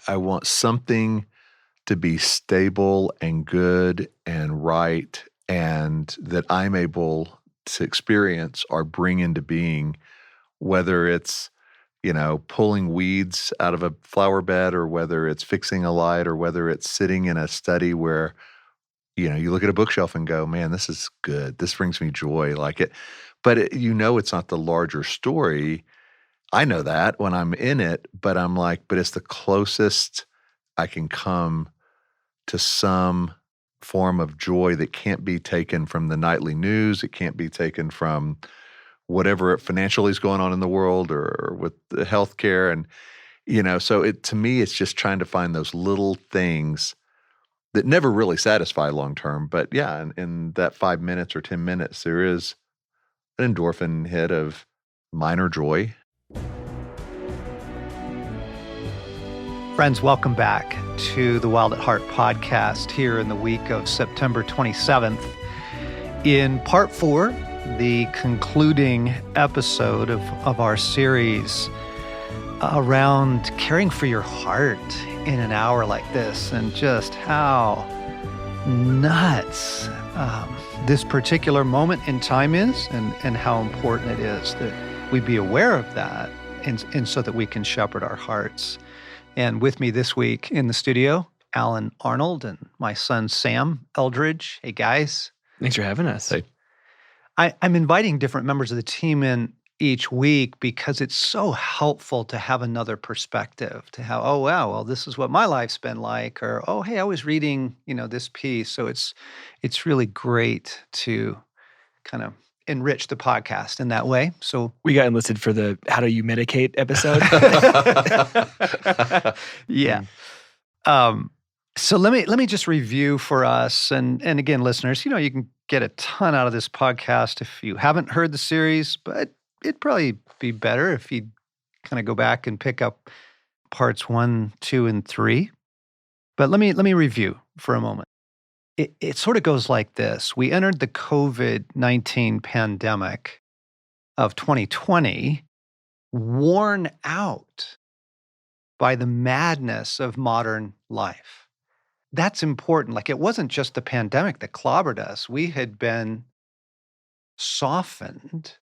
I want something to be stable and good and right, and that I'm able to experience or bring into being, whether it's, pulling weeds out of a flower bed, or whether it's fixing a light, or whether it's sitting in a study where, you look at a bookshelf and go, man, this is good. This brings me joy. Like it, but it's not the larger story. I know that when I'm in it, but I'm like, but it's the closest I can come to some form of joy that can't be taken from the nightly news. It can't be taken from whatever financially is going on in the world or with the healthcare. And, so to me, it's just trying to find those little things that never really satisfy long-term. But yeah, in that 5 minutes or 10 minutes, there is an endorphin hit of minor joy. Friends, welcome back to the Wild at Heart podcast here in the week of September 27th. In part 4, the concluding episode of our series around caring for your heart in an hour like this, and just how nuts this particular moment in time is, and how important it is that we be aware of that, and so that we can shepherd our hearts. And with me this week in the studio, Alan Arnold and my son, Sam Eldridge. Hey, guys. Thanks for having us. Hey. I'm inviting different members of the team in each week because it's so helpful to have another perspective, to have, oh, wow, well, this is what my life's been like, or, oh, hey, I was reading, this piece. So it's really great to kind of enrich the podcast in that way. So we got enlisted for the How Do You Medicate episode. Yeah. So let me just review for us, and again, listeners, you can get a ton out of this podcast if you haven't heard the series, but it'd probably be better if you kind of go back and pick up parts 1, 2, and 3. But let me review for a moment. It sort of goes like this. We entered the COVID-19 pandemic of 2020 worn out by the madness of modern life. That's important. Like, it wasn't just the pandemic that clobbered us. We had been softened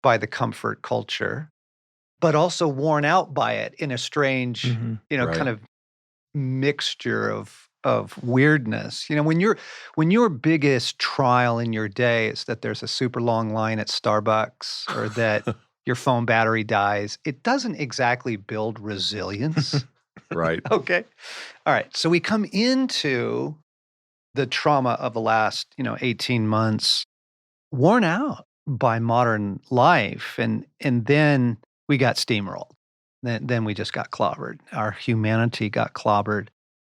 by the comfort culture, but also worn out by it in a strange, Right. kind of mixture of weirdness. When your biggest trial in your day is that there's a super long line at Starbucks, or that your phone battery dies, it doesn't exactly build resilience. Right. Okay. All right. So we come into the trauma of the last, 18 months, worn out by modern life. And then we got steamrolled. Then we just got clobbered. Our humanity got clobbered,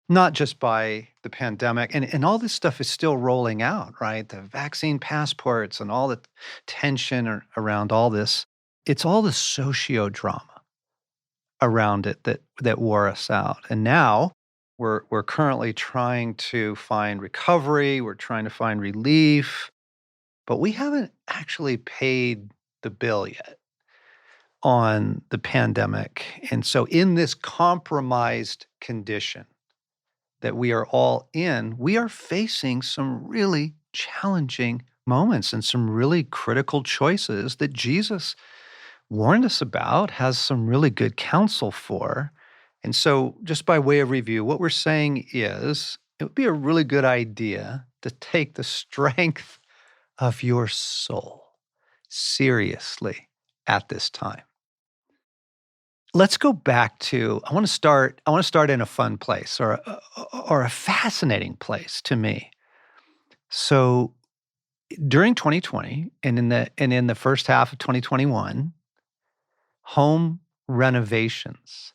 not just by the pandemic. And all this stuff is still rolling out, right? The vaccine passports and all the tension around all this. It's all the socio-drama around it that wore us out. And now we're currently trying to find recovery. We're trying to find relief, but we haven't actually paid the bill yet on the pandemic. And so in this compromised condition that we are all in, we are facing some really challenging moments and some really critical choices that Jesus warned us about, has some really good counsel for. And so just by way of review, what we're saying is it would be a really good idea to take the strength of your soul seriously at this time. Let's go back to, I want to start in a fun place, or a fascinating place to me. So during 2020 and in the first half of 2021, home renovations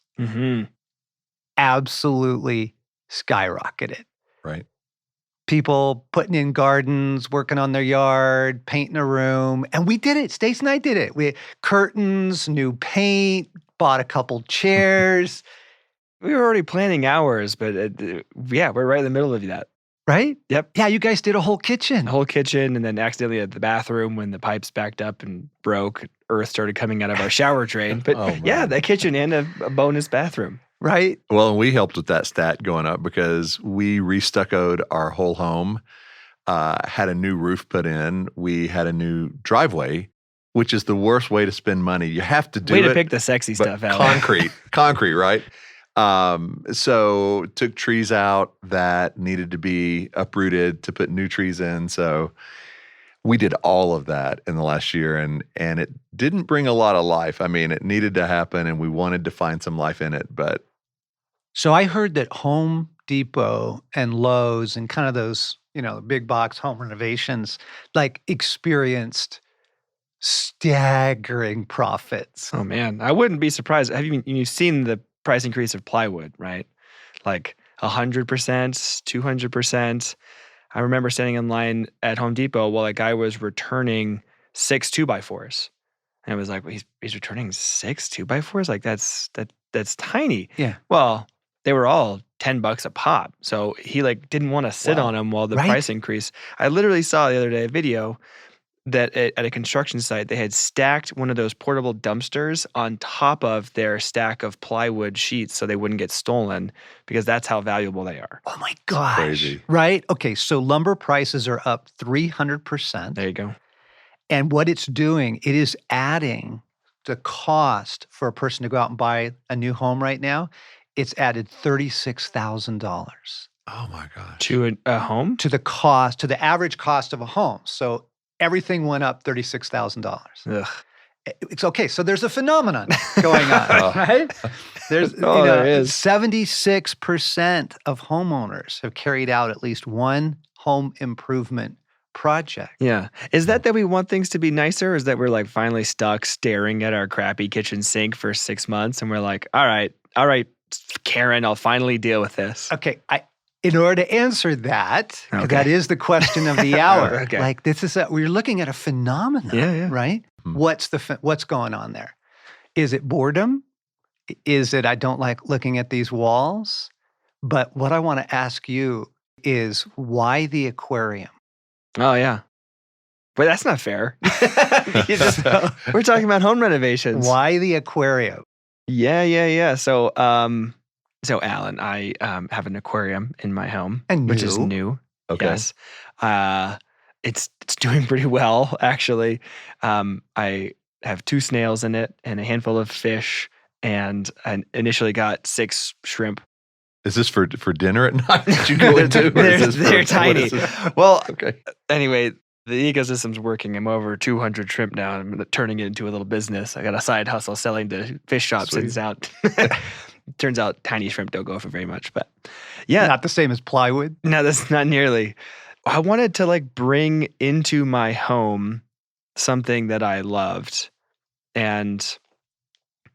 absolutely skyrocketed. Right. People putting in gardens, working on their yard, painting a room. And we did it. Stace and I did it. We had curtains, new paint, bought a couple chairs. We were already planning ours, but we're right in the middle of that. Right? Yep. Yeah, you guys did a whole kitchen. The whole kitchen, and then accidentally at the bathroom when the pipes backed up and broke, earth started coming out of our shower drain. But Oh, man. yeah, that kitchen and a bonus bathroom. right? Well, and we helped with that stat going up because we restuccoed our whole home, had a new roof put in, we had a new driveway, which is the worst way to spend money. You have to do Way it. to pick the sexy but stuff out. concrete, right? So took trees out that needed to be uprooted to put new trees in. So we did all of that in the last year, and it didn't bring a lot of life. I mean, it needed to happen, and we wanted to find some life in it, but So I heard that Home Depot and Lowe's and kind of those, big box home renovations, like experienced staggering profits. Oh man, I wouldn't be surprised. You've seen the price increase of plywood, right? Like 100%, 200%. I remember standing in line at Home Depot while a guy was returning 6 2x4s. And I was like, well, he's returning 6 2x4s? Like that's tiny. Yeah. Well, they were all $10 a pop. So he didn't want to sit Wow. on them while the Right? price increased. I literally saw the other day a video that at a construction site, they had stacked one of those portable dumpsters on top of their stack of plywood sheets so they wouldn't get stolen, because that's how valuable they are. Oh my gosh. crazy. Right? Okay, so lumber prices are up 300%. There you go. And what it's doing, it is adding the cost for a person to go out and buy a new home right now. It's added $36,000 oh my gosh. To a home? to the average cost of a home. So everything went up $36,000. Ugh. It's okay. So there's a phenomenon going on, right? There's There is. 76% of homeowners have carried out at least one home improvement project. Yeah. Is that we want things to be nicer, or is that we're finally stuck staring at our crappy kitchen sink for 6 months and we're like, all right, Karen, I'll finally deal with this. Okay, in order to answer that, 'cause Okay. that is the question of the hour. Okay. We're looking at a phenomenon, Yeah. right? Hmm. What's going on there? Is it boredom? Is it I don't like looking at these walls? But what I want to ask you is why the aquarium? Oh, yeah. But that's not fair. We're talking about home renovations. Why the aquarium? Yeah. So, Alan, I have an aquarium in my home, And which is new? new. Okay. Yes. It's doing pretty well, actually. I have 2 snails in it and a handful of fish, and I initially got 6 shrimp. Is this for dinner at night that you go into? Or is this They're what tiny. is this? Well, Okay. anyway, the ecosystem's working. I'm over 200 shrimp now. I'm turning it into a little business. I got a side hustle selling to fish shops. Sweet. Turns out tiny shrimp don't go for very much, but yeah. Not the same as plywood. No, that's not nearly. I wanted to bring into my home something that I loved. And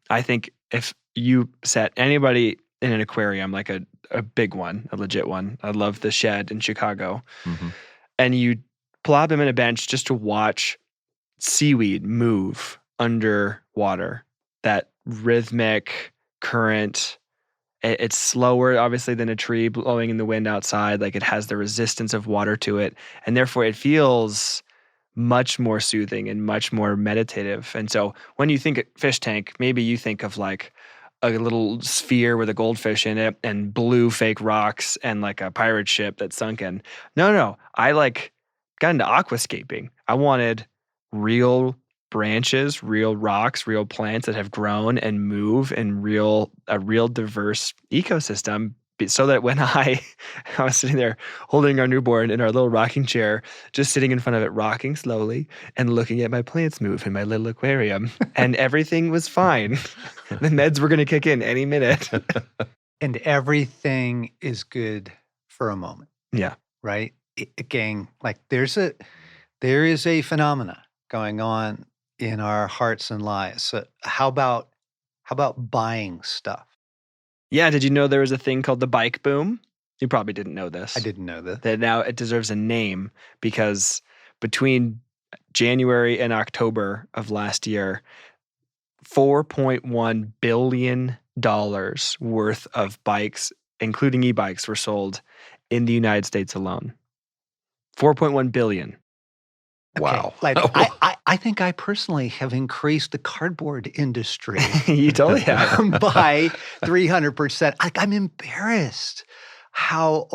I think if you set anybody in an aquarium, like a big one, a legit one, I love the Shed in Chicago, Mhm. and you plop them in a bench just to watch seaweed move underwater, that rhythmic current. It's slower, obviously, than a tree blowing in the wind outside. It has the resistance of water to it. And therefore, it feels much more soothing and much more meditative. And so when you think fish tank, maybe you think of a little sphere with a goldfish in it and blue fake rocks and a pirate ship that's sunken. No. I got into aquascaping. I wanted real branches, real rocks, real plants that have grown and move in a real diverse ecosystem, so that when I was sitting there holding our newborn in our little rocking chair, just sitting in front of it, rocking slowly and looking at my plants move in my little aquarium, and everything was fine. The meds were going to kick in any minute. And everything is good for a moment, Yeah. right? Again, there is a phenomena going on in our hearts and lives. So how about buying stuff? Yeah. Did you know there was a thing called the bike boom? You probably didn't know this. I didn't know that. That now it deserves a name, because between January and October of last year, $4.1 billion worth of bikes, including e-bikes, were sold in the United States alone. $4.1 billion. Wow. Okay, I think I personally have increased the cardboard industry You totally have. by 300%. I'm embarrassed how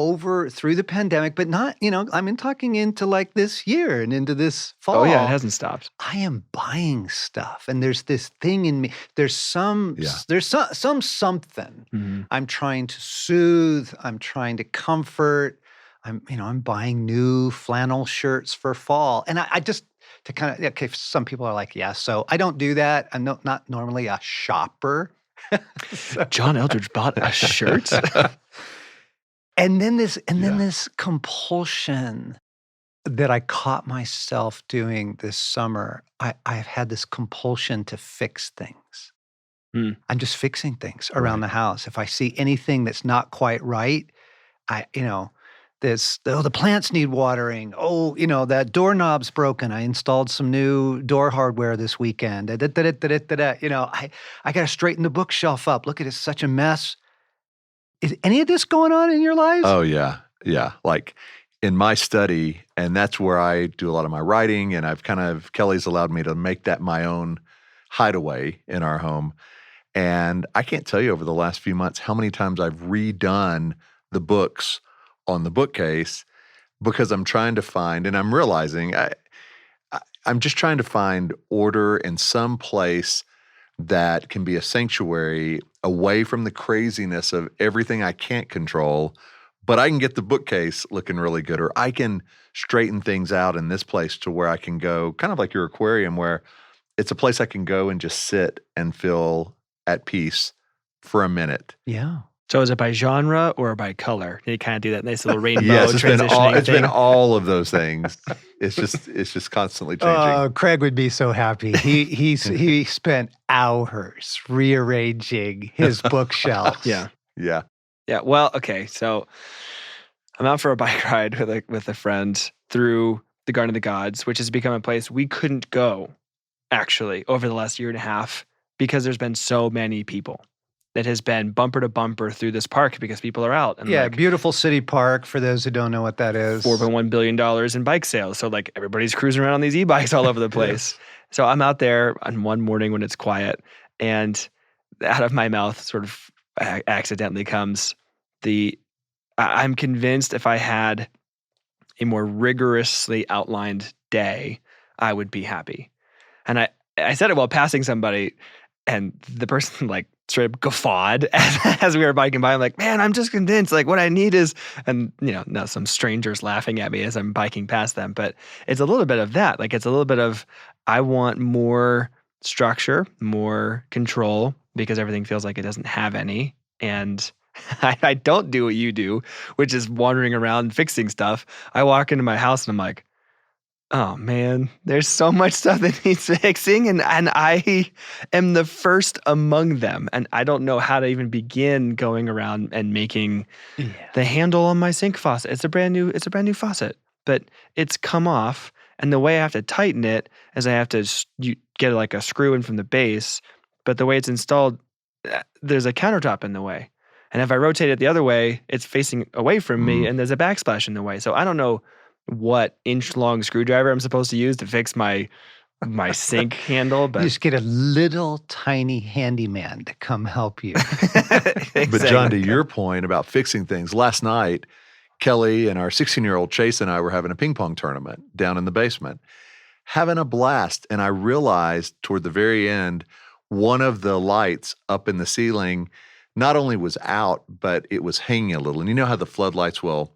through the pandemic, but not, I'm talking into like this year and into this fall. Oh yeah, it hasn't stopped. I am buying stuff, and there's this thing in me. There's something Mhm. I'm trying to soothe. I'm trying to comfort. I'm buying new flannel shirts for fall, and I just to kind of okay. Some people are like, yeah, so I don't do that. I'm not normally a shopper. John Eldridge bought a shirt. And then this Yeah. compulsion that I caught myself doing this summer. I've had this compulsion to fix things. Hmm. I'm just fixing things around Right. the house. If I see anything that's not quite right, the plants need watering. Oh, that doorknob's broken. I installed some new door hardware this weekend. I got to straighten the bookshelf up. Look at it, it's such a mess. Is any of this going on in your lives? Oh, yeah. Yeah. Like in my study, and that's where I do a lot of my writing, and Kelly's allowed me to make that my own hideaway in our home. And I can't tell you over the last few months how many times I've redone the books on the bookcase because I'm trying to find, and I'm realizing I'm just trying to find order in some place that can be a sanctuary away from the craziness of everything I can't control, but I can get the bookcase looking really good, or I can straighten things out in this place to where I can go, kind of like your aquarium, where it's a place I can go and just sit and feel at peace for a minute. Yeah. So is it by genre or by color? You kind of do that nice little rainbow Yes, transitioning it's been thing. all of those things. It's just constantly changing. Craig would be so happy. He spent hours rearranging his bookshelves. Yeah. Yeah. Yeah. Well, okay. So I'm out for a bike ride with a friend through the Garden of the Gods, which has become a place we couldn't go actually over the last year and a half because there's been so many people. It has been bumper to bumper through this park because people are out. And Yeah, beautiful city park for those who don't know what that is. $4.1 billion in bike sales. So like everybody's cruising around on these e-bikes all over the place. Yes. So I'm out there on one morning when it's quiet, and out of my mouth sort of accidentally comes I'm convinced if I had a more rigorously outlined day, I would be happy. And I said it while passing somebody, and the person like straight up guffawed as we were biking by. I'm like, man, I'm just convinced like what I need is, and now some strangers laughing at me as I'm biking past them. But it's a little bit of that. Like it's a little bit of, I want more structure, more control because everything feels like it doesn't have any. And I don't do what you do, which is wandering around fixing stuff. I walk into my house and I'm like, oh man, there's so much stuff that needs fixing, and I am the first among them, and I don't know how to even begin going around and making the handle on my sink faucet. It's a brand new faucet, but it's come off, and the way I have to tighten it is I have to get like a screw in from the base, but the way it's installed, there's a countertop in the way, and if I rotate it the other way, it's facing away from me, and there's a backsplash in the way. So I don't know what inch-long screwdriver I'm supposed to use to fix my sink handle, but you just get a little tiny handyman to come help you. But John, to your point about fixing things, last night, Kelly and our 16-year-old Chase and I were having a ping pong tournament down in the basement, having a blast. And I realized toward the very end, one of the lights up in the ceiling not only was out, but it was hanging a little. And you know how the floodlights will,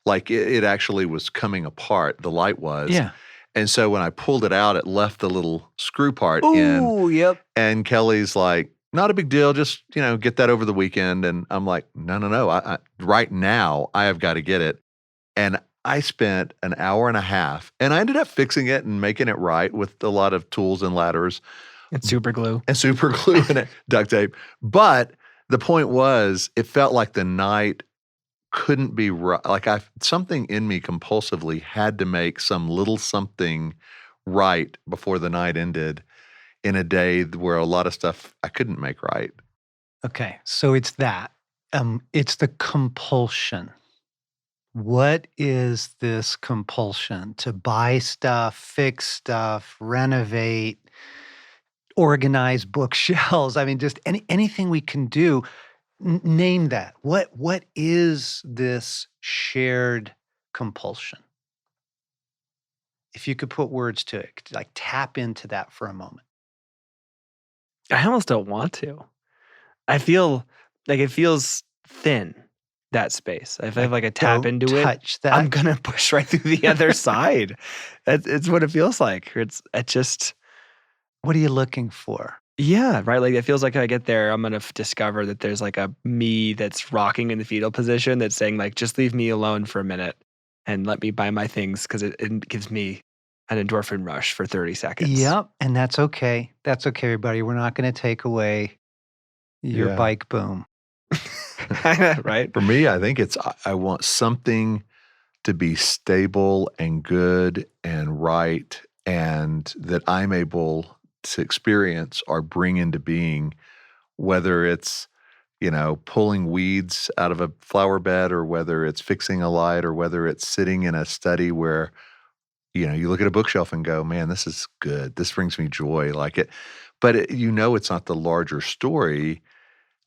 like it actually was coming apart, the light was. Yeah. And so when I pulled it out, it left the little screw part Ooh, in. yep. And Kelly's like, not a big deal, just, get that over the weekend. And I'm like, no. I right now, I have got to get it. And I spent an hour and a half, and I ended up fixing it and making it right with a lot of tools and ladders. and super glue. And super glue and duct tape. But the point was, it felt like the night couldn't be right. Like something in me compulsively had to make some little something right before the night ended in a day where a lot of stuff I couldn't make right. Okay, so it's that. It's the compulsion. What is this compulsion to buy stuff, fix stuff, renovate, organize bookshelves? I mean, just anything we can do. Name that. What is this shared compulsion? If you could put words to it, like tap into that for a moment. I almost don't want to. I feel like it feels thin, that space. If I Like, like I tap don't into it, touch I'm that. gonna push right through the other side. It's what it feels like. It just What are you looking for? yeah, right. Like it feels like I get there, I'm gonna discover that there's like a me that's rocking in the fetal position that's saying like, just leave me alone for a minute and let me buy my things because it gives me an endorphin rush for 30 seconds. Yep, and that's okay. That's okay, everybody. We're not gonna take away your Yeah. bike boom. Right? For me, I think it's I want something to be stable and good and right, and that I'm able to experience or bring into being, whether it's, pulling weeds out of a flower bed, or whether it's fixing a light, or whether it's sitting in a study where, you look at a bookshelf and go, man, this is good. This brings me joy. Like it, but it's not the larger story.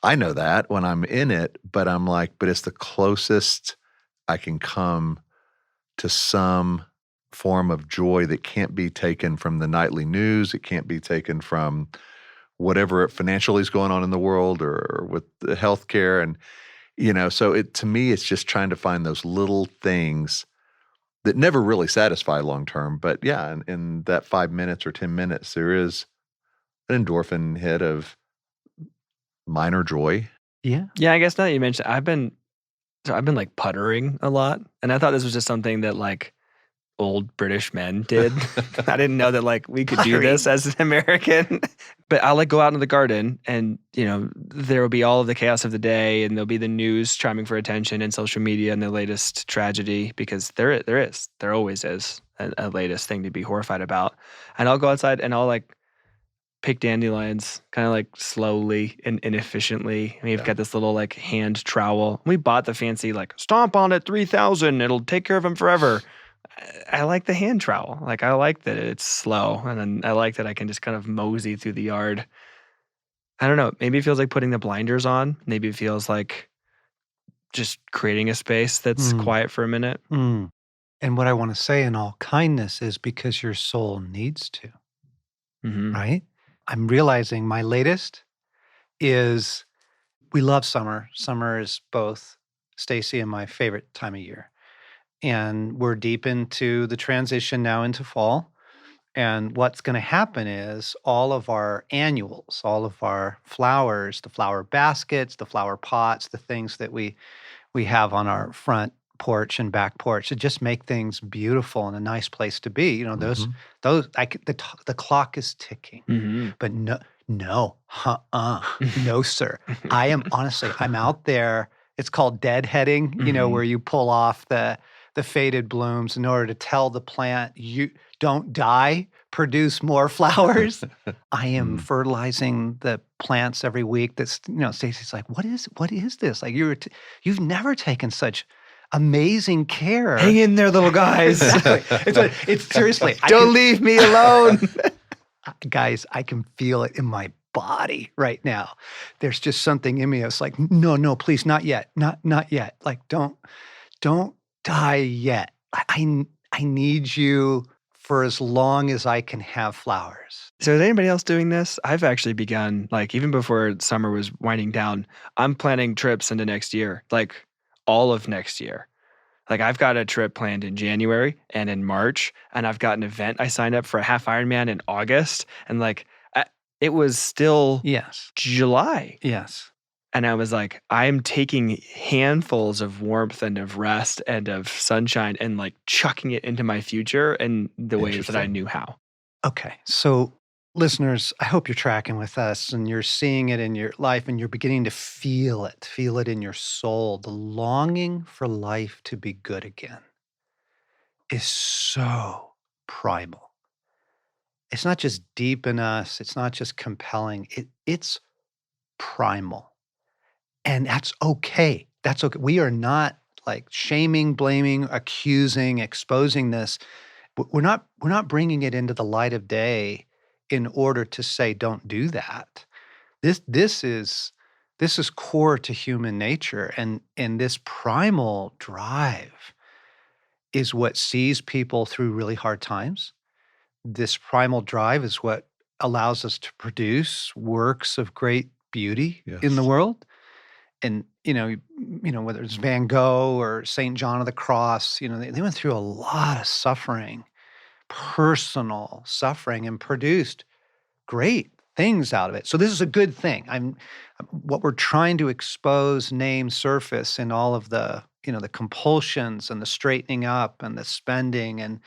I know that when I'm in it, but I'm like, but it's the closest I can come to some form of joy that can't be taken from the nightly news. It can't be taken from whatever financially is going on in the world, or with the healthcare. And, so to me, it's just trying to find those little things that never really satisfy long term. But yeah, in that 5 minutes or 10 minutes, there is an endorphin hit of minor joy. Yeah. Yeah, I guess now that you mentioned, I've been like puttering a lot, and I thought this was just something that like old British men did. I didn't know that like we could do this as an American. But I'll like go out in the garden and, there will be all of the chaos of the day, and there'll be the news chiming for attention and social media and the latest tragedy, because there always is a latest thing to be horrified about. And I'll go outside and I'll like pick dandelions kind of like slowly and inefficiently. We've got this little like hand trowel. We bought the fancy like stomp on it 3,000. It'll take care of them forever. I like the hand trowel. Like I like that it's slow, and then I like that I can just kind of mosey through the yard. I don't know. Maybe it feels like putting the blinders on. Maybe it feels like just creating a space that's quiet for a minute. Mm. And what I want to say in all kindness is because your soul needs to, right? I'm realizing my latest is we love summer. Summer is both Stacy and my favorite time of year. And we're deep into the transition now into fall. And what's going to happen is all of our annuals, all of our flowers, the flower baskets, the flower pots, the things that we have on our front porch and back porch to just make things beautiful and a nice place to be. Those the clock is ticking. But no, no, sir. I'm out there. It's called deadheading, where you pull off the faded blooms in order to tell the plant, you don't die, produce more flowers. I am fertilizing the plants every week. That's, Stacey's like, what is this? Like you've never taken such amazing care. Hang in there, little guys. Exactly. It's seriously. Don't leave me alone. Guys, I can feel it in my body right now. There's just something in me that's like, no, please, not yet. Not yet. Like, don't die yet. I need you for as long as I can have flowers. So is anybody else doing this? I've actually begun, like even before summer was winding down, I'm planning trips into next year, like all of next year. Like I've got a trip planned in January and in March, and I've got an event I signed up for, a half Ironman in August, and like it was still July. Yes. And I was like, I'm taking handfuls of warmth and of rest and of sunshine and like chucking it into my future in the ways that I knew how. Okay. So listeners, I hope you're tracking with us and you're seeing it in your life and you're beginning to feel it in your soul. The longing for life to be good again is so primal. It's not just deep in us. It's not just compelling. It's primal. And that's okay. That's okay. We are not like shaming, blaming, accusing, exposing this. We're not bringing it into the light of day in order to say, don't do that. This is core to human nature, and this primal drive is what sees people through really hard times. This primal drive is what allows us to produce works of great beauty in the Yes. world. And whether it's Van Gogh or Saint John of the Cross, they went through a lot of suffering, personal suffering, and produced great things out of it. So this is a good thing. What we're trying to expose, name, surface in all of the the compulsions and the straightening up and the spending and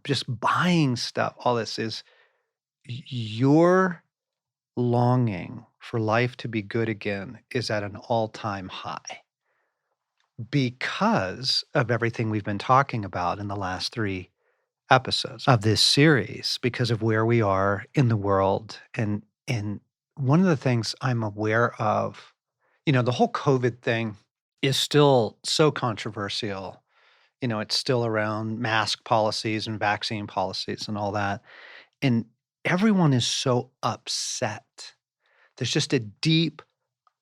just buying stuff. All this is your longing for life to be good again is at an all-time high because of everything we've been talking about in the last 3 episodes of this series, because of where we are in the world. And one of the things I'm aware of, the whole COVID thing is still so controversial. It's still around mask policies and vaccine policies and all that. And everyone is so upset. There's just a deep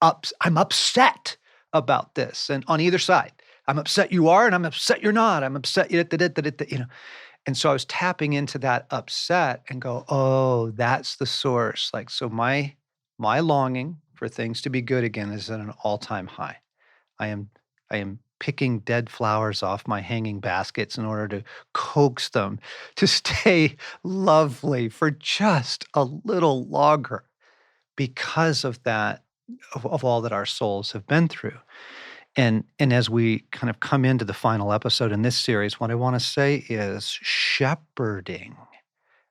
I'm upset about this. And on either side, I'm upset you are, and I'm upset you're not. I'm upset And so I was tapping into that upset and go, oh, that's the source. Like, so my longing for things to be good again is at an all-time high. I am picking dead flowers off my hanging baskets in order to coax them to stay lovely for just a little longer because of that, of all that our souls have been through. And as we kind of come into the final episode in this series, what I want to say is shepherding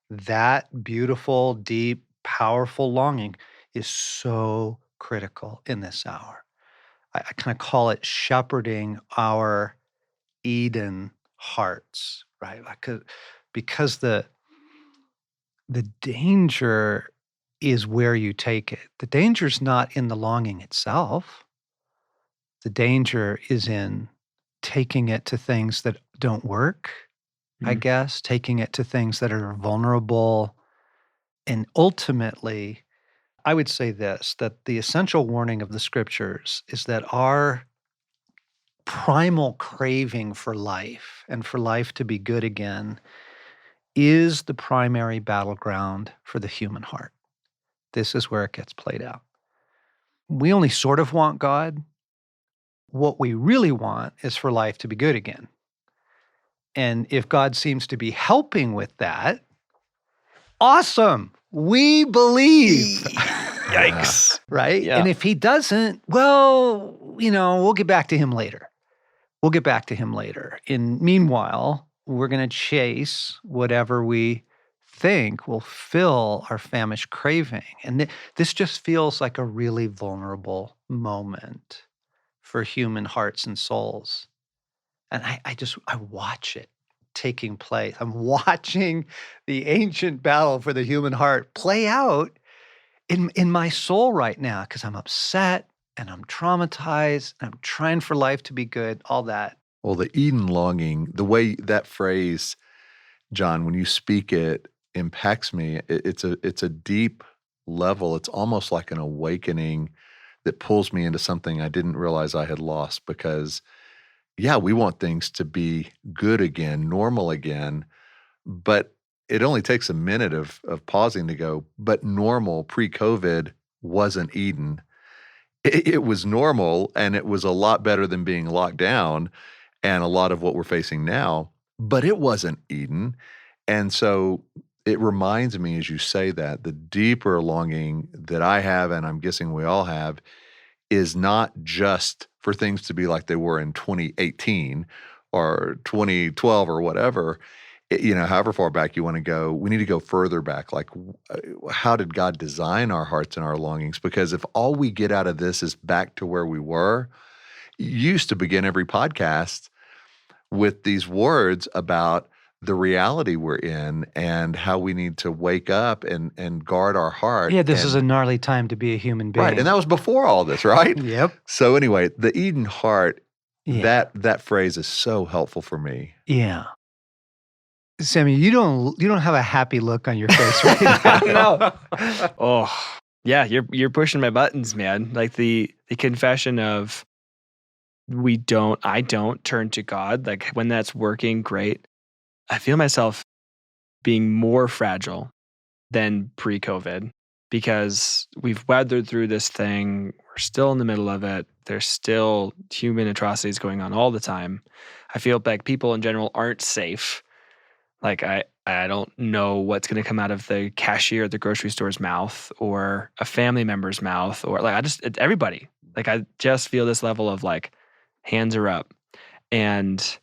that beautiful, deep, powerful longing is so critical in this hour. I kind of call it shepherding our Eden hearts, right? Because the danger is where you take it. The danger's not in the longing itself. The danger is in taking it to things that don't work, I guess, taking it to things that are vulnerable. And ultimately, I would say this, that the essential warning of the scriptures is that our primal craving for life and for life to be good again is the primary battleground for the human heart. This is where it gets played out. We only sort of want God. What we really want is for life to be good again. And if God seems to be helping with that, awesome. We believe. Yikes. Right? Yeah. And if he doesn't, well, we'll get back to him later. We'll get back to him later. And meanwhile, we're going to chase whatever we think will fill our famished craving. And this just feels like a really vulnerable moment for human hearts and souls. And I watch it taking place. I'm watching the ancient battle for the human heart play out in my soul right now because I'm upset and I'm traumatized and I'm trying for life to be good, all that. Well, the Eden longing, the way that phrase, John, when you speak it, impacts me. It's a deep level. It's almost like an awakening that pulls me into something I didn't realize I had lost because, yeah, we want things to be good again, normal again, but it only takes a minute of pausing to go, but normal pre-COVID wasn't Eden. It was normal, and it was a lot better than being locked down and a lot of what we're facing now, but it wasn't Eden. And so it reminds me, as you say that, the deeper longing that I have, and I'm guessing we all have, is not just for things to be like they were in 2018 or 2012 or whatever, however far back you want to go. We need to go further back. Like, how did God design our hearts and our longings? Because if all we get out of this is back to where we were, you used to begin every podcast with these words about the reality we're in and how we need to wake up and guard our heart. Yeah, this is a gnarly time to be a human being. Right, and that was before all this, right? Yep. So anyway, the Eden heart Yeah. That phrase is so helpful for me. Yeah. Sammy, you don't have a happy look on your face right now. No. Oh, yeah, you're pushing my buttons, man. Like the confession of I don't turn to God. Like when that's working, great. I feel myself being more fragile than pre-COVID because we've weathered through this thing. We're still in the middle of it. There's still human atrocities going on all the time. I feel like people in general aren't safe. Like I don't know what's going to come out of the cashier at the grocery store's mouth or a family member's mouth or like it's everybody. Like I just feel this level of like hands are up. And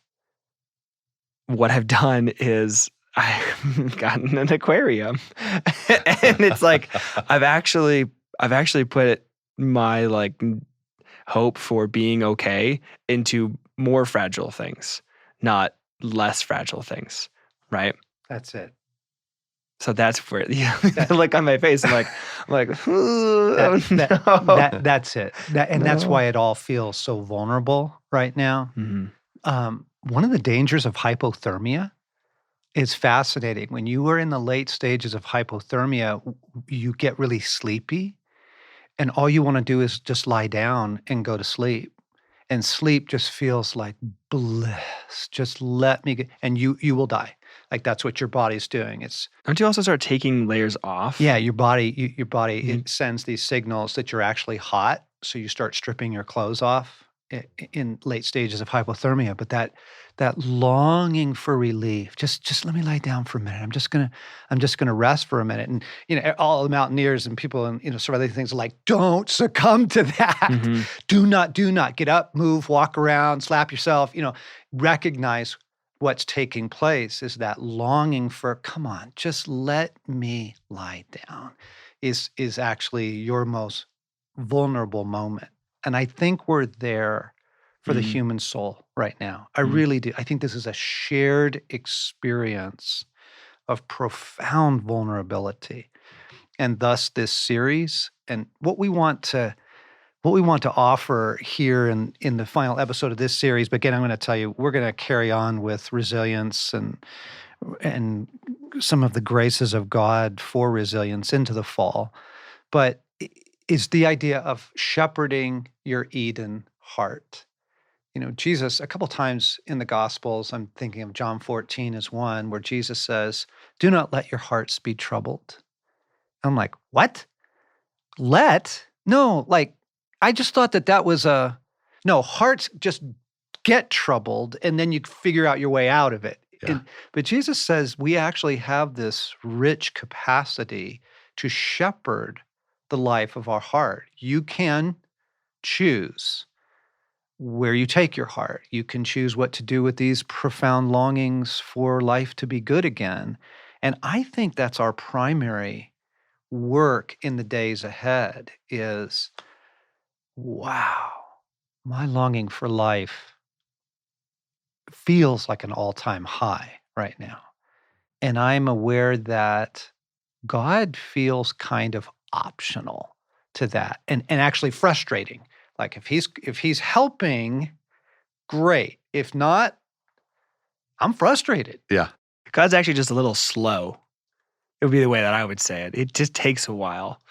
what I've done is I've gotten an aquarium. And it's like I've actually put my like hope for being okay into more fragile things, not less fragile things, right? That's it. So that's where the look on my face. I'm like, "Ooh, oh, no." That's it. That's why it all feels so vulnerable right now. Mhm. One of the dangers of hypothermia is fascinating. When you are in the late stages of hypothermia, you get really sleepy, and all you want to do is just lie down and go to sleep. And sleep just feels like bliss. Just let me get, and you will die. Like that's what your body's doing. It's Don't you also start taking layers off? yeah, your body Mhm. it sends these signals that you're actually hot, so you start stripping your clothes off in late stages of hypothermia. But that longing for relief, just let me lie down for a minute. I'm just gonna rest for a minute. And all the mountaineers and people and some other things are like, don't succumb to that. Mhm. Do not get up, move, walk around, slap yourself. Recognize what's taking place is that longing for, come on, just let me lie down, is actually your most vulnerable moment. And I think we're there for the Mhm. human soul right now. I Mhm. really do. I think this is a shared experience of profound vulnerability. And thus this series and what we want to offer here in the final episode of this series. But again, I'm going to tell you, we're going to carry on with resilience and some of the graces of God for resilience into the fall. But is the idea of shepherding your Eden heart. Jesus, a couple times in the Gospels, I'm thinking of John 14 as one, where Jesus says, "Do not let your hearts be troubled." I'm like, what? Let? No, like, I just thought that was no, hearts just get troubled and then you figure out your way out of it. Yeah. But Jesus says we actually have this rich capacity to shepherd the life of our heart. You can choose where you take your heart. You can choose what to do with these profound longings for life to be good again. And I think that's our primary work in the days ahead is, wow, my longing for life feels like an all-time high right now. And I'm aware that God feels kind of optional to that and actually frustrating. Like if he's helping, great. If not, I'm frustrated. Yeah. God's actually just a little slow. It would be the way that I would say it. It just takes a while.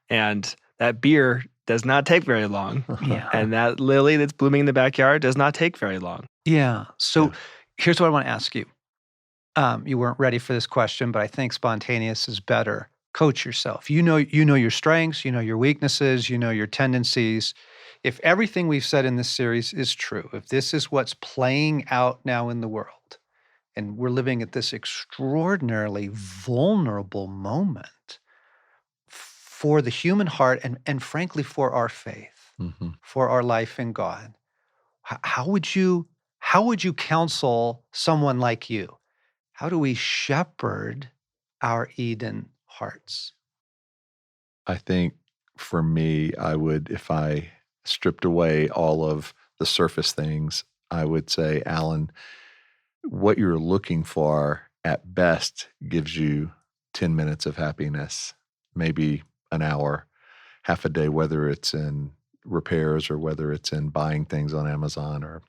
And that beer does not take very long. Yeah. And that lily that's blooming in the backyard does not take very long. Yeah. So Yeah. here's what I want to ask you. You weren't ready for this question, but I think spontaneous is better. Coach yourself. You know your strengths, you know your weaknesses, you know your tendencies. If everything we've said in this series is true, if this is what's playing out now in the world, and we're living at this extraordinarily vulnerable moment for the human heart and frankly for our faith, Mhm. for our life in God, how would you counsel someone like you? How do we shepherd our Eden hearts? I think for me, I would, if I stripped away all of the surface things, I would say, Alan, what you're looking for at best gives you 10 minutes of happiness, maybe an hour, half a day, whether it's in repairs or whether it's in buying things on Amazon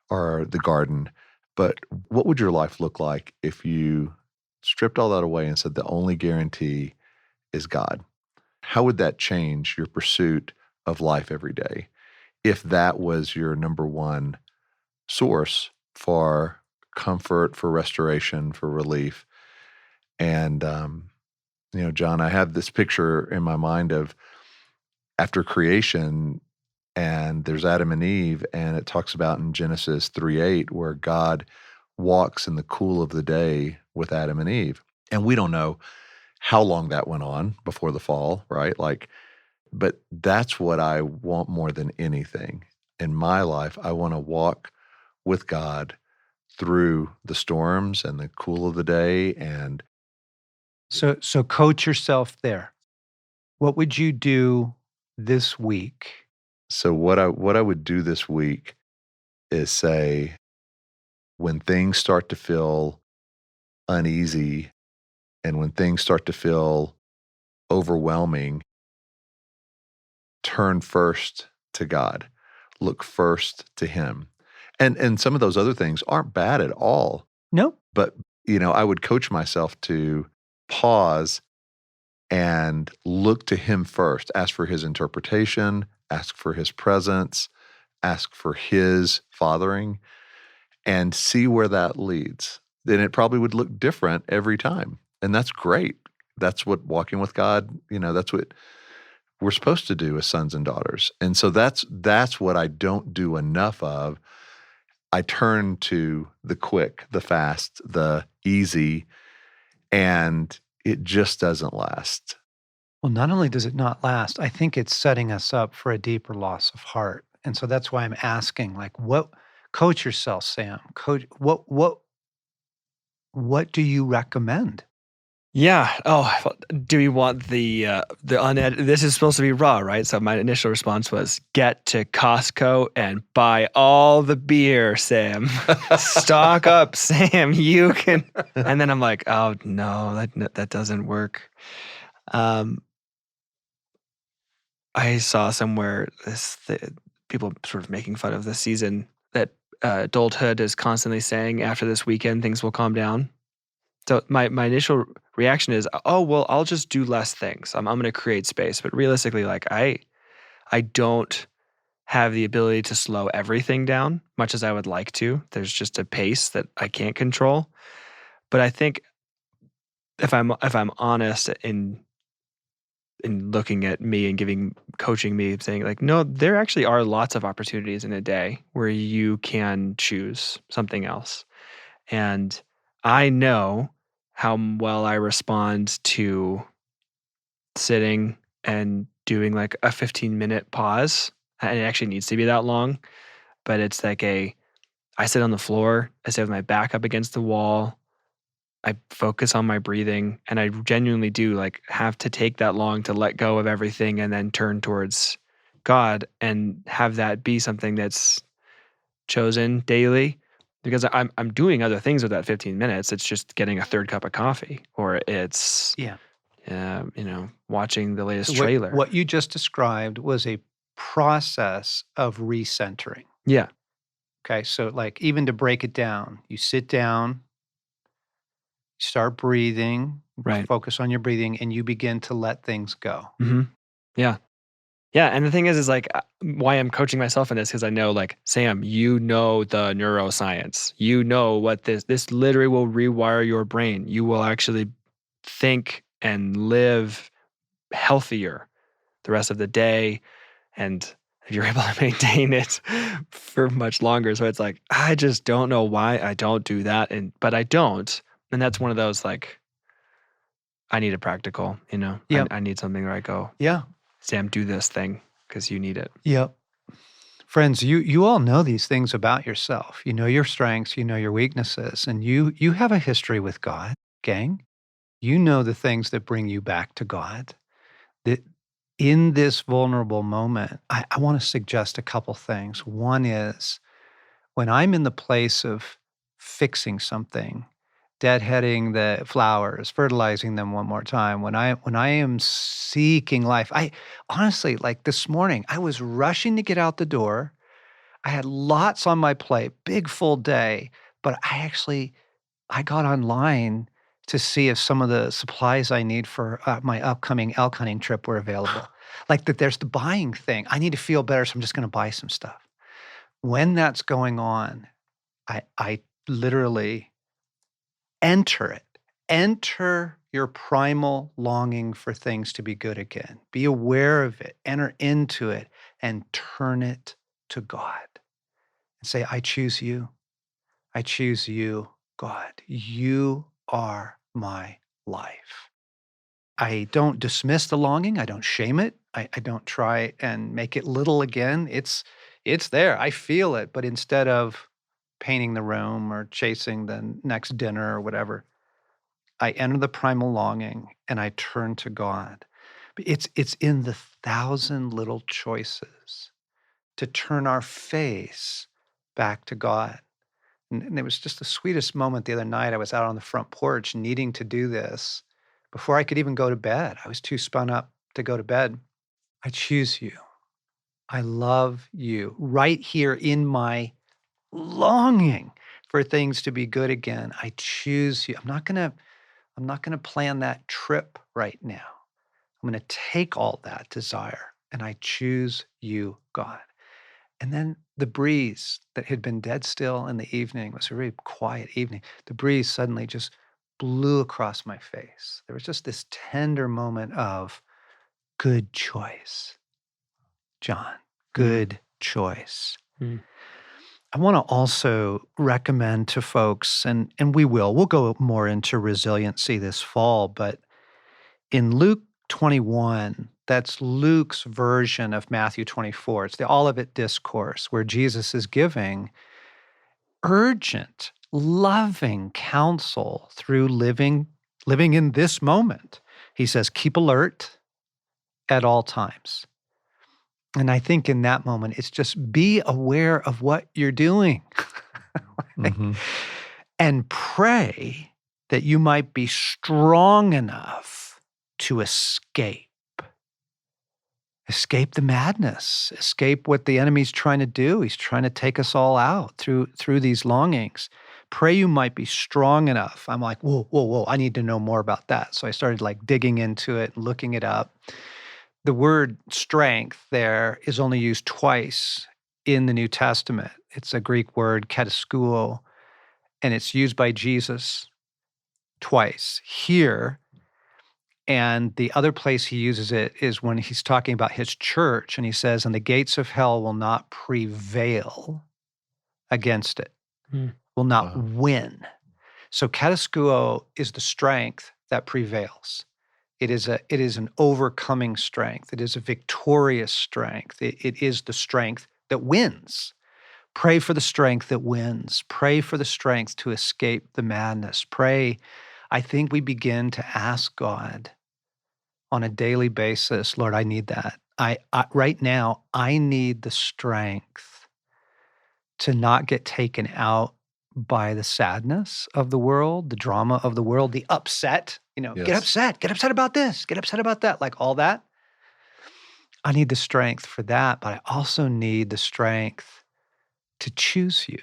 or the garden. But what would your life look like if you stripped all that away and said the only guarantee is God? How would that change your pursuit of life every day if that was your number one source for comfort, for restoration, for relief? And, John, I have this picture in my mind of after creation, and there's Adam and Eve, and it talks about in Genesis 3:8 where God walks in the cool of the day with Adam and Eve. And we don't know how long that went on before the fall, right? But that's what I want more than anything in my life. I want to walk with God through the storms and the cool of the day. And So coach yourself there. What would you do this week? so what I would do this week is say, when things start to feel uneasy and when things start to feel overwhelming, turn first to God. Look first to him. And some of those other things aren't bad at all. Nope. But, I would coach myself to pause and look to him first, ask for his interpretation, ask for his presence, ask for his fathering, and see where that leads. Then it probably would look different every time. And that's great. That's what walking with God, that's what we're supposed to do as sons and daughters. And so that's what I don't do enough of. I turn to the quick, the fast, the easy, and it just doesn't last. Well, not only does it not last, I think it's setting us up for a deeper loss of heart. And so that's why I'm asking, like, what coach yourself, Sam. Coach what do you recommend? Yeah. Oh, do we want the unedited? This is supposed to be raw, right? So my initial response was, get to Costco and buy all the beer, Sam. Stock up, Sam. You can. And then I'm like, oh no, that doesn't work. I saw somewhere people sort of making fun of this season that adulthood is constantly saying, after this weekend, things will calm down. So my initial reaction is, oh, well, I'll just do less things. I'm going to create space. But realistically, I don't have the ability to slow everything down, much as I would like to. There's just a pace that I can't control. But I think if I'm honest in looking at me and coaching me, saying like, no, there actually are lots of opportunities in a day where you can choose something else. And I know how well I respond to sitting and doing like a 15-minute pause. And it actually needs to be that long, but it's like I sit on the floor, I sit with my back up against the wall, I focus on my breathing, and I genuinely do like have to take that long to let go of everything and then turn towards God and have that be something that's chosen daily. Because I'm doing other things with that 15 minutes. It's just getting a third cup of coffee, or it's watching the latest So trailer. what you just described was a process of recentering. Yeah. Okay, so like even to break it down, you sit down, start breathing, Right. focus on your breathing, and you begin to let things go. Mm-hmm. Yeah. Yeah. And the thing is like why I'm coaching myself in this, because I know like, Sam, you know the neuroscience. You know what this literally will rewire your brain. You will actually think and live healthier the rest of the day. And if you're able to maintain it for much longer. So it's like, I just don't know why I don't do that. But I don't. And that's one of those like, I need a practical, Yep. I need something where I go, Yeah. Sam, do this thing because you need it. Yep. Friends, you all know these things about yourself. You know your strengths, you know your weaknesses, and you have a history with God, gang. You know the things that bring you back to God. That in this vulnerable moment, I want to suggest a couple things. One is when I'm in the place of fixing something deadheading the flowers, fertilizing them one more time, when I am seeking life. I honestly, like this morning, I was rushing to get out the door. I had lots on my plate, big full day, but I got online to see if some of the supplies I need for my upcoming elk hunting trip were available. Like that there's the buying thing. I need to feel better, so I'm just gonna buy some stuff. When that's going on, I literally enter it. Enter your primal longing for things to be good again. Be aware of it, enter into it, and turn it to God. And say, I choose you. I choose you, God. You are my life. I don't dismiss the longing. I don't shame it. I don't try and make it little again. It's there. I feel it. But instead of painting the room or chasing the next dinner or whatever, I enter the primal longing and I turn to God. It's in the thousand little choices to turn our face back to God. And it was just the sweetest moment the other night. I was out on the front porch needing to do this before I could even go to bed. I was too spun up to go to bed. I choose you. I love you right here in my longing for things to be good again. I choose you. I'm not going to plan that trip right now. I'm going to take all that desire and I choose you, God. And then the breeze that had been dead still in the evening, was a very quiet evening. The breeze suddenly just blew across my face. There was just this tender moment of good choice, John, good choice. Mm. I want to also recommend to folks, and we'll go more into resiliency this fall, but in Luke 21, that's Luke's version of Matthew 24. It's the Olivet Discourse where Jesus is giving urgent, loving counsel through living in this moment. He says, keep alert at all times. And I think in that moment, it's just be aware of what you're doing Mm-hmm. and pray that you might be strong enough to escape the madness, escape what the enemy's trying to do. He's trying to take us all out through these longings. Pray you might be strong enough. I'm like, whoa, I need to know more about that. So I started like digging into it, looking it up. The word strength there is only used twice in the New Testament. It's a Greek word, kataskuo, and it's used by Jesus twice here. And the other place he uses it is when he's talking about his church, and he says, and the gates of hell will not prevail against it, will not win. So kataskuo is the strength that prevails. It is an overcoming strength. It is a victorious strength. It is the strength that wins. Pray for the strength that wins. Pray for the strength to escape the madness. Pray. I think we begin to ask God on a daily basis, Lord, I need that. I right now, I need the strength to not get taken out by the sadness of the world, the drama of the world, the upset, Yes. Get upset about this, get upset about that, like all that. I need the strength for that, but I also need the strength to choose you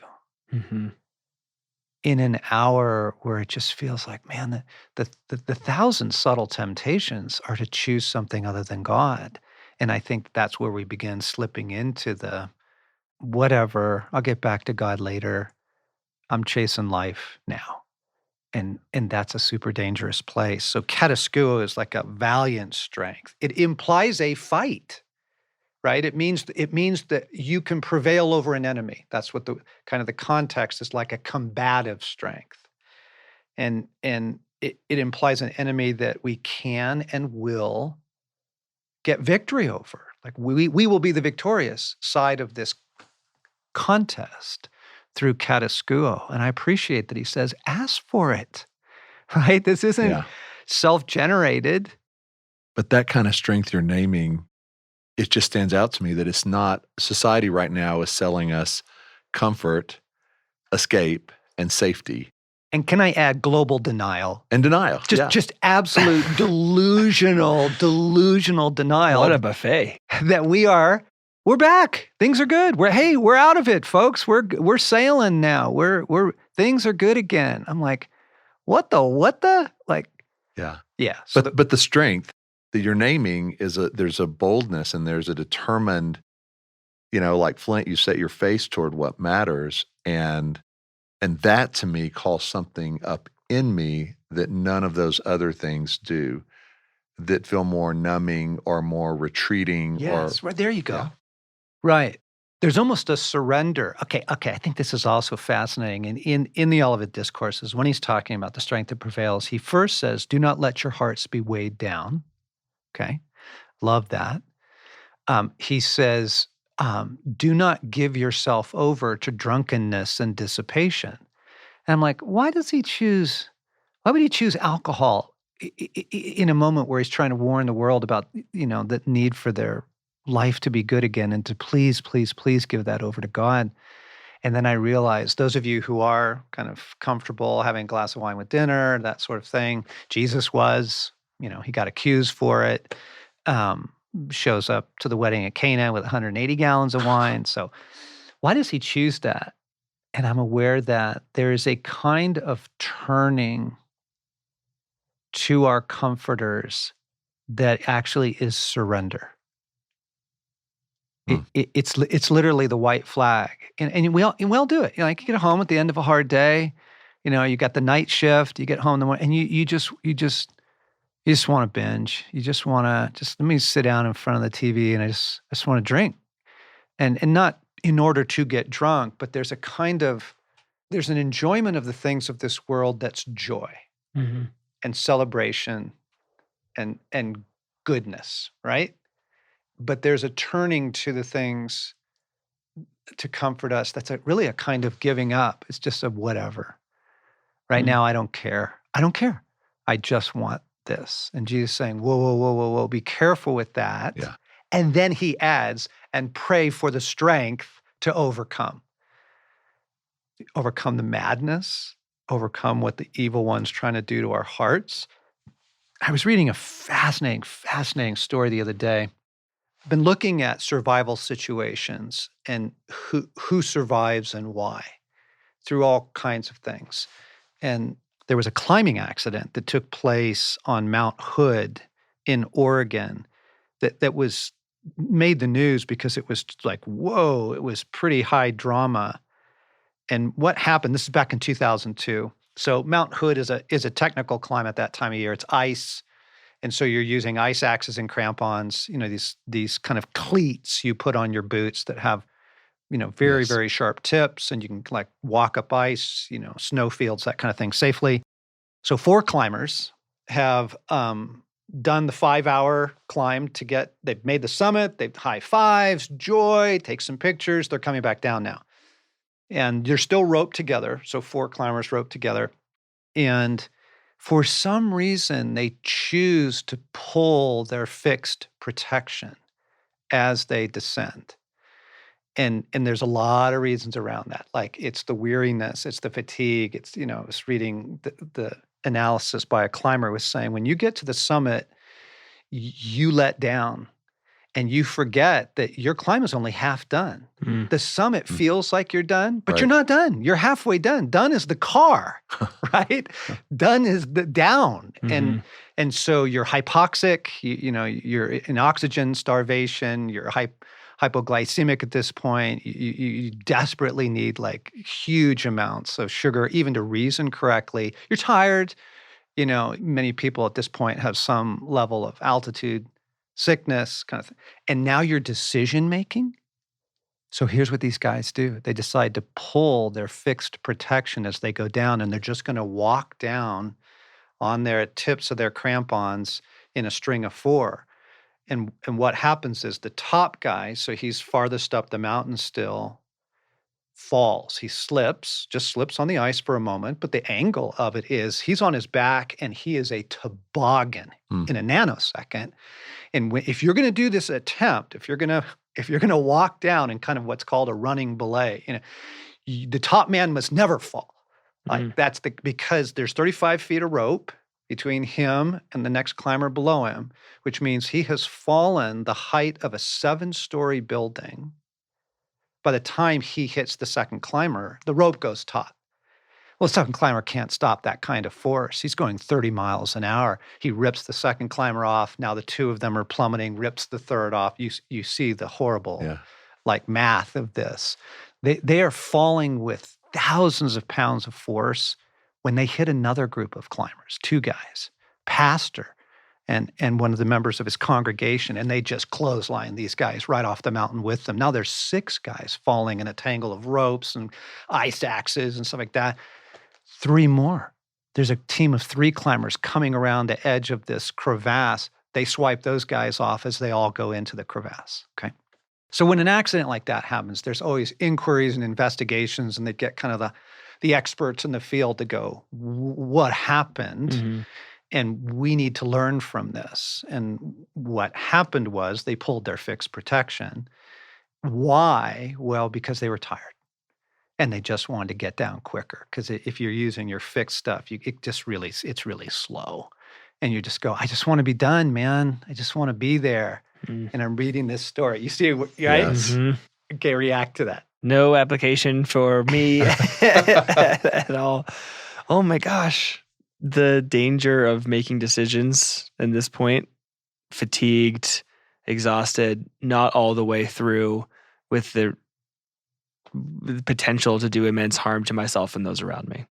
in an hour where it just feels like, man, the thousand subtle temptations are to choose something other than God. And I think that's where we begin slipping into the whatever, I'll get back to God later. I'm chasing life now. And that's a super dangerous place. So kataskuo is like a valiant strength. It implies a fight, right? It means that you can prevail over an enemy. That's what the context is, like a combative strength. And it implies an enemy that we can and will get victory over. Like we will be the victorious side of this contest through kataskuo. And I appreciate that he says, ask for it, right? This isn't self-generated. But that kind of strength you're naming, it just stands out to me that it's not, society right now is selling us comfort, escape, and safety. And can I add global denial? And denial. Just absolute delusional denial. What a buffet. That we're back. Things are good. We're out of it, folks. We're sailing now. Things are good again. I'm like, what the? Like, Yeah. yeah. But the strength that you're naming there's a boldness and there's a determined, like Flint, you set your face toward what matters. And that to me calls something up in me that none of those other things do, that feel more numbing or more retreating. Yes, right there you go. Yeah. Right. There's almost a surrender. Okay. I think this is also fascinating. And in the Olivet Discourses, when he's talking about the strength that prevails, he first says, do not let your hearts be weighed down. Okay. Love that. He says, do not give yourself over to drunkenness and dissipation. And I'm like, why would he choose alcohol in a moment where he's trying to warn the world about, the need for their life to be good again and to please, please, please give that over to God. And then I realized, those of you who are kind of comfortable having a glass of wine with dinner, that sort of thing, Jesus was, he got accused for it, shows up to the wedding at Cana with 180 gallons of wine. So why does he choose that? And I'm aware that there is a kind of turning to our comforters that actually is surrender. It's literally the white flag, and we all do it. You get home at the end of a hard day, you got the night shift, you get home in the morning, and you just want to binge. You just want to let me sit down in front of the TV and I just want to drink, and not in order to get drunk, but there's an enjoyment of the things of this world that's joy and celebration and goodness, right? But there's a turning to the things to comfort us that's really a kind of giving up. It's just a whatever. Right now, I don't care. I just want this. And Jesus saying, whoa, whoa, whoa, whoa, whoa, be careful with that. Yeah. And then he adds, and pray for the strength to overcome the madness, overcome what the evil one's trying to do to our hearts. I was reading a fascinating story the other day. I've been looking at survival situations and who survives and why through all kinds of things. And there was a climbing accident that took place on Mount Hood in Oregon that was made the news because it was like, whoa, it was pretty high drama. And what happened, this is back in 2002. So Mount Hood is a technical climb at that time of year. It's ice. And so you're using ice axes and crampons, these kind of cleats you put on your boots that have, very, Yes. very sharp tips, and you can like walk up ice, snow fields, that kind of thing safely. So 4 climbers have done the 5-hour climb they've made the summit, they've high fives, joy, take some pictures, they're coming back down now. And you're still roped together. So 4 climbers roped together. And for some reason, they choose to pull their fixed protection as they descend. And there's a lot of reasons around that. Like it's the weariness, it's the fatigue. It's, I was reading the analysis by a climber was saying, when you get to the summit, you let down and you forget that your climb is only half done. The summit feels like you're done, but you're not done. You're halfway done. Done is the car, right? Done is the down. And so you're hypoxic, you're in oxygen starvation, you're hypoglycemic at this point. You desperately need like huge amounts of sugar, even to reason correctly. You're tired. Many people at this point have some level of altitude sickness kind of thing. And now your decision making. So here's what these guys do. They decide to pull their fixed protection as they go down, and they're just going to walk down on their tips of their crampons in a string of 4. And what happens is the top guy, so he's farthest up the mountain still, falls. He just slips on the ice for a moment, but the angle of it is he's on his back and he is a toboggan in a nanosecond. And if you're going to do this attempt, if you're going to walk down in kind of what's called a running belay, the top man must never fall. Like because there's 35 feet of rope between him and the next climber below him, which means he has fallen the height of a 7-story building. By the time he hits the second climber, the rope goes taut. Well, the second climber can't stop that kind of force. He's going 30 miles an hour. He rips the second climber off. Now the two of them are plummeting, rips the third off. You see the horrible like math of this. They are falling with thousands of pounds of force when they hit another group of climbers, 2 guys, pastor and one of the members of his congregation, and they just clothesline these guys right off the mountain with them. Now there's 6 guys falling in a tangle of ropes and ice axes and stuff like that. 3 more. There's a team of 3 climbers coming around the edge of this crevasse. They swipe those guys off as they all go into the crevasse, okay? So when an accident like that happens, there's always inquiries and investigations, and they get kind of the experts in the field to go, what happened? And we need to learn from this. And what happened was they pulled their fixed protection. Why? Well, because they were tired. And they just wanted to get down quicker. Because if you're using your fixed stuff, it's really slow. And you just go, I just want to be done, man. I just want to be there. And I'm reading this story. You see, right? Yes. Okay, react to that. No application for me at all. Oh my gosh. The danger of making decisions at this point, fatigued, exhausted, not all the way through with the potential to do immense harm to myself and those around me.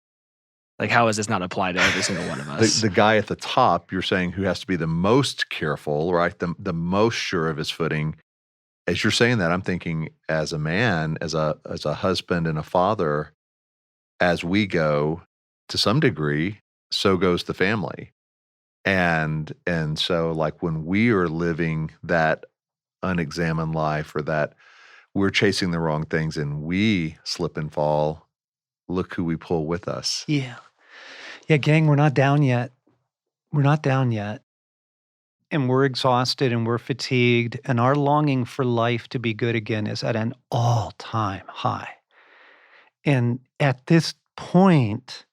Like, how does this not apply to every single one of us? The guy at the top, you're saying, who has to be the most careful, right? The most sure of his footing. As you're saying that, I'm thinking as a man, as a husband and a father, as we go, to some degree, so goes the family. And so like when we are living that unexamined life, or that we're chasing the wrong things and we slip and fall, look who we pull with us. Yeah. Yeah, gang, we're not down yet. We're not down yet. And we're exhausted and we're fatigued, and our longing for life to be good again is at an all-time high. And at this point,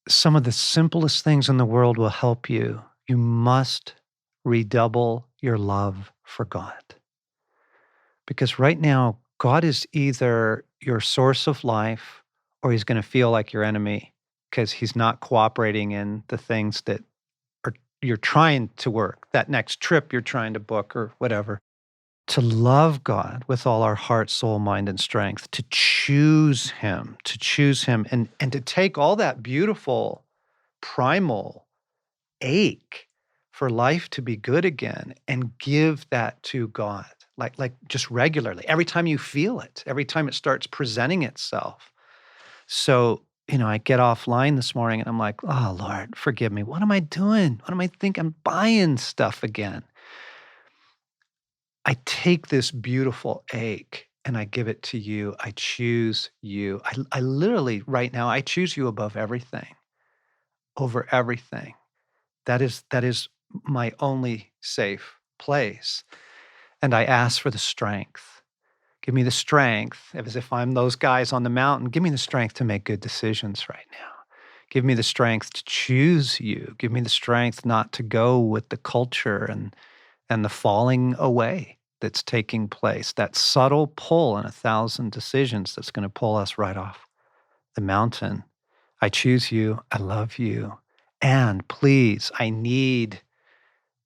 some of the simplest things in the world will help you. You must redouble your love for God. Because right now, God is either your source of life, or he's going to feel like your enemy because he's not cooperating in the things that you're trying to work, that next trip you're trying to book or whatever. To love God with all our heart, soul, mind, and strength, to choose him, and to take all that beautiful, primal ache for life to be good again and give that to God, like just regularly, every time you feel it, every time it starts presenting itself. So, I get offline this morning and I'm like, oh, Lord, forgive me. What am I doing? What am I thinking? I'm buying stuff again. I take this beautiful ache and I give it to you. I choose you. I literally, right now, I choose you above everything, over everything. That is my only safe place. And I ask for the strength. Give me the strength, as if I'm those guys on the mountain. Give me the strength to make good decisions right now. Give me the strength to choose you. Give me the strength not to go with the culture and the falling away that's taking place, that subtle pull in 1,000 decisions that's going to pull us right off the mountain. I choose you. I love you. And please, I need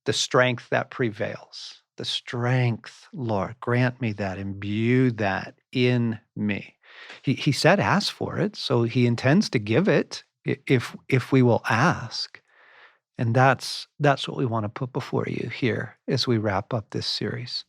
the strength that prevails. The strength, Lord, grant me that, imbue that in me. He said, ask for it, so he intends to give it if we will ask. And that's what we want to put before you here as we wrap up this series.